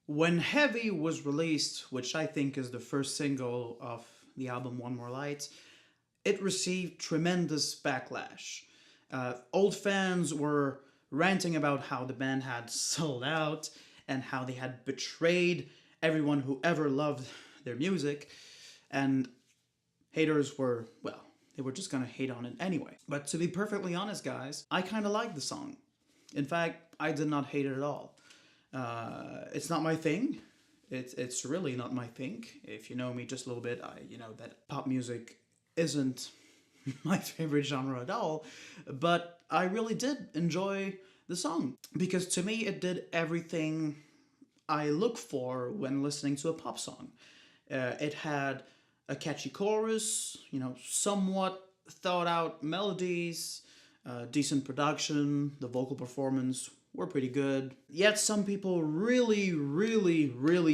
When Heavy was released, which I think is the first single of the album One More Light, it received tremendous backlash. Old fans were ranting about how the band had sold out and how they had betrayed everyone who ever loved their music, and haters were, well, they were just gonna hate on it anyway. But to be perfectly honest, guys, I kinda like the song. In fact, I did not hate it at all. It's not my thing. It's really not my thing. If you know me just a little bit, you know that pop music isn't my favorite genre at all. But I really did enjoy the song because to me it did everything I look for when listening to a pop song. It had a catchy chorus, you know, somewhat thought out melodies, decent production, the vocal performance were pretty good. Yet some people really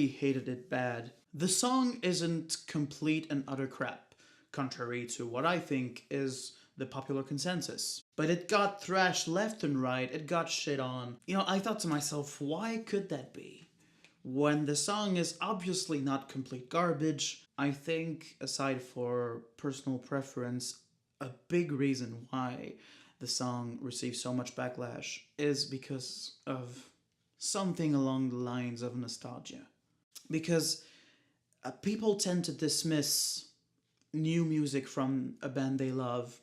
hated it bad. The song isn't complete and utter crap, contrary to what I think is the popular consensus. But it got thrashed left and right, it got shit on. You know, I thought to myself, why could that be? When the song is obviously not complete garbage, I think, aside for personal preference, a big reason why the song received so much backlash is because of something along the lines of nostalgia. Because people tend to dismiss new music from a band they love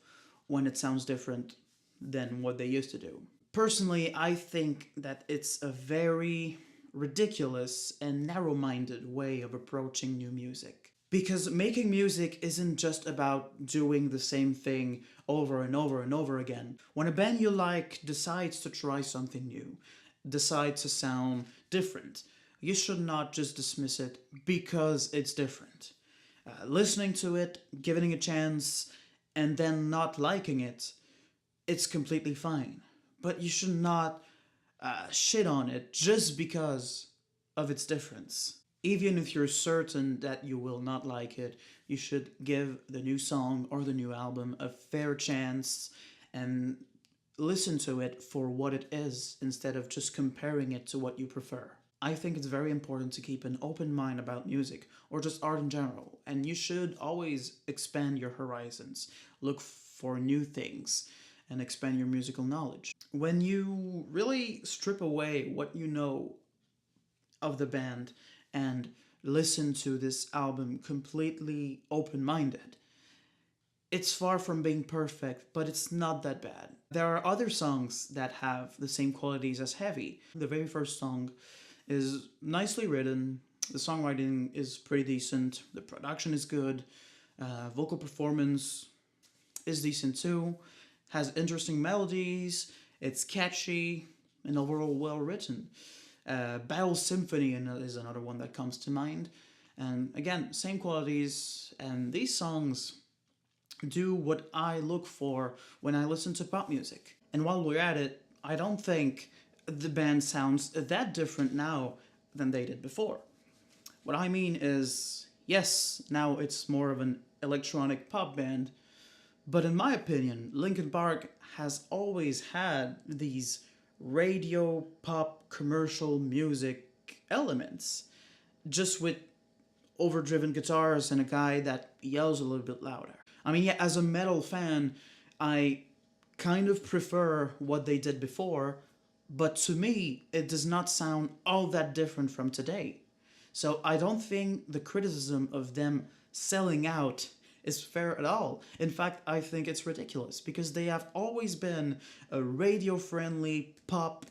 when it sounds different than what they used to do. Personally, I think that it's a very ridiculous and narrow minded way of approaching new music. Because making music isn't just about doing the same thing over and over and over again. When a band you like decides to try something new, decides to sound different, you should not just dismiss it because it's different. Listening to it, giving it a chance, and then not liking it, it's completely fine. But you should not shit on it just because of its difference. Even if you're certain that you will not like it, you should give the new song or the new album a fair chance and listen to it for what it is instead of just comparing it to what you prefer. I think it's very important to keep an open mind about music or just art in general, and you should always expand your horizons, look for new things, and expand your musical knowledge. When you really strip away what you know of the band and listen to this album completely open minded, it's far from being perfect, but it's not that bad. There are other songs that have the same qualities as Heavy. The very first song is nicely written, the songwriting is pretty decent, the production is good, vocal performance is decent too, has interesting melodies, it's catchy, and overall well written. Battle Symphony is another one that comes to mind. And again, same qualities, and these songs do what I look for when I listen to pop music. And while we're at it, I don't think the band sounds that different now than they did before. What I mean is, yes, now it's more of an electronic pop band, but in my opinion, Linkin Park has always had these radio pop commercial music elements, just with overdriven guitars and a guy that yells a little bit louder. I mean, yeah, as a metal fan, I kind of prefer what they did before, but to me, it does not sound all that different from today. So I don't think the criticism of them selling out is fair at all. In fact, I think it's ridiculous because they have always been a radio-friendly pop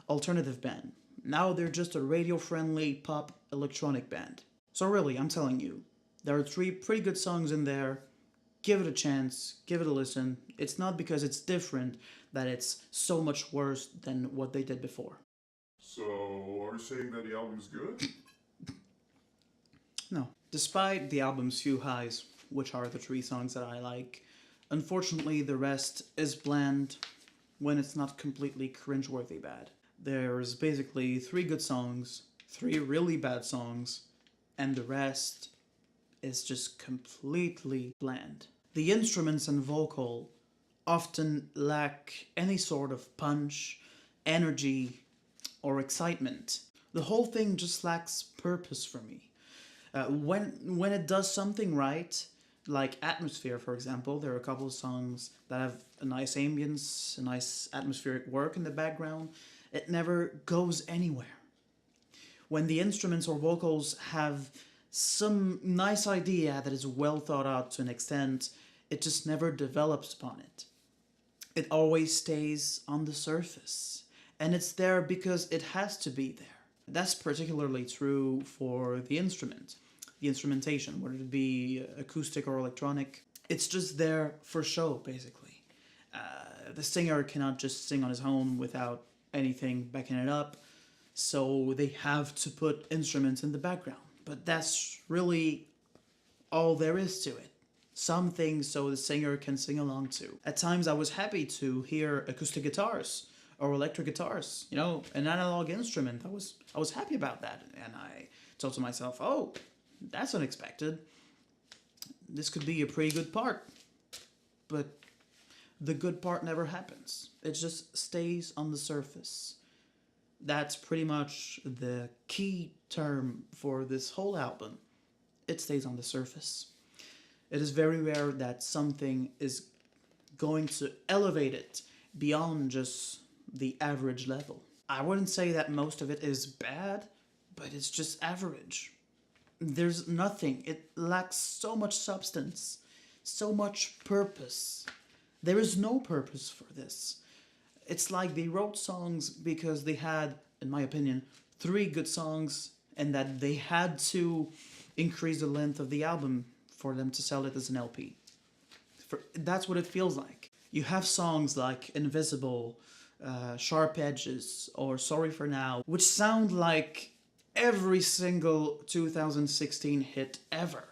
alternative band. Now they're just a radio-friendly pop electronic band. So really, I'm telling you, there are 3 pretty good songs in there. Give it a chance, give it a listen. It's not because it's different that it's so much worse than what they did before. So, are you saying that the album's good? No. Despite the album's few highs, which are the 3 songs that I like, unfortunately the rest is bland when it's not completely cringeworthy bad. There's basically 3 good songs, 3 really bad songs, and the rest is just completely bland. The instruments and vocal often lack any sort of punch, energy, or excitement. The whole thing just lacks purpose for me. When it does something right, like Atmosphere, for example, there are a couple of songs that have a nice ambience, a nice atmospheric work in the background. It never goes anywhere. When the instruments or vocals have some nice idea that is well thought out to an extent, it just never develops upon it. It always stays on the surface. And it's there because it has to be there. That's particularly true for the instrument, the instrumentation, whether it be acoustic or electronic. It's just there for show, basically. The singer cannot just sing on his own without anything backing it up, so they have to put instruments in the background. But that's really all there is to it. Some things so the singer can sing along to. At times I was happy to hear acoustic guitars or electric guitars, an analog instrument. I was happy about that, and I thought to myself, oh, that's unexpected. This could be a pretty good part. But the good part never happens. It just stays on the surface. That's pretty much the key term for this whole album. It stays on the surface. It is very rare that something is going to elevate it beyond just the average level. I wouldn't say that most of it is bad, but it's just average. There's nothing. It lacks so much substance, so much purpose. There is no purpose for this. It's like they wrote songs because they had, in my opinion, 3 good songs, and that they had to increase the length of the album for them to sell it as an LP. That's what it feels like. You have songs like Invisible, Sharp Edges, or Sorry for Now, which sound like every single 2016 hit ever.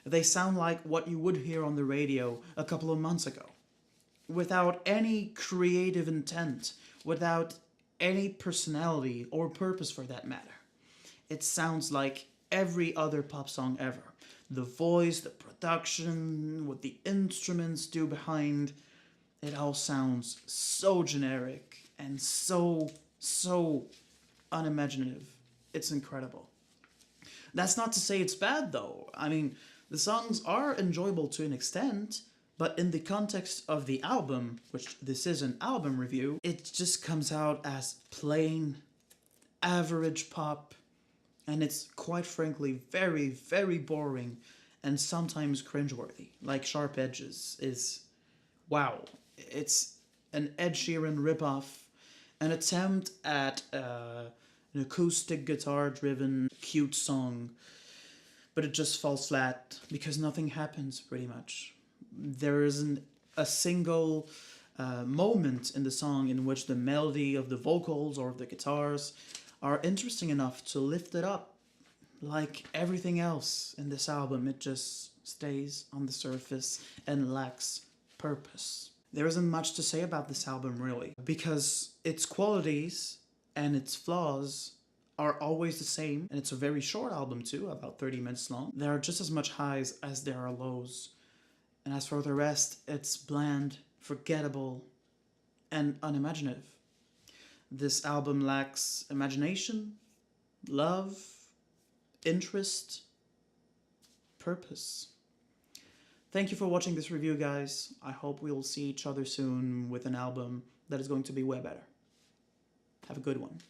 They sound like what you would hear on the radio a couple of months ago, without any creative intent, without any personality or purpose for that matter. It sounds like every other pop song ever. The voice, the production, what the instruments do behind, it all sounds so generic and so unimaginative. It's incredible. That's not to say it's bad, though. I mean, the songs are enjoyable to an extent, but in the context of the album, which this is an album review, it just comes out as plain, average pop, and it's quite frankly very boring and sometimes cringeworthy. Like Sharp Edges is, wow, it's an Ed Sheeran ripoff, an attempt at an acoustic guitar-driven cute song, but it just falls flat because nothing happens pretty much. There isn't a single moment in the song in which the melody of the vocals or of the guitars are interesting enough to lift it up. Like everything else in this album, it just stays on the surface and lacks purpose. There isn't much to say about this album, really, because its qualities and its flaws are always the same, and it's a very short album too, about 30 minutes long. There are just as much highs as there are lows. And as for the rest, it's bland, forgettable, and unimaginative. This album lacks imagination, love, interest, purpose. Thank you for watching this review, guys. I hope we'll see each other soon with an album that is going to be way better. Have a good one.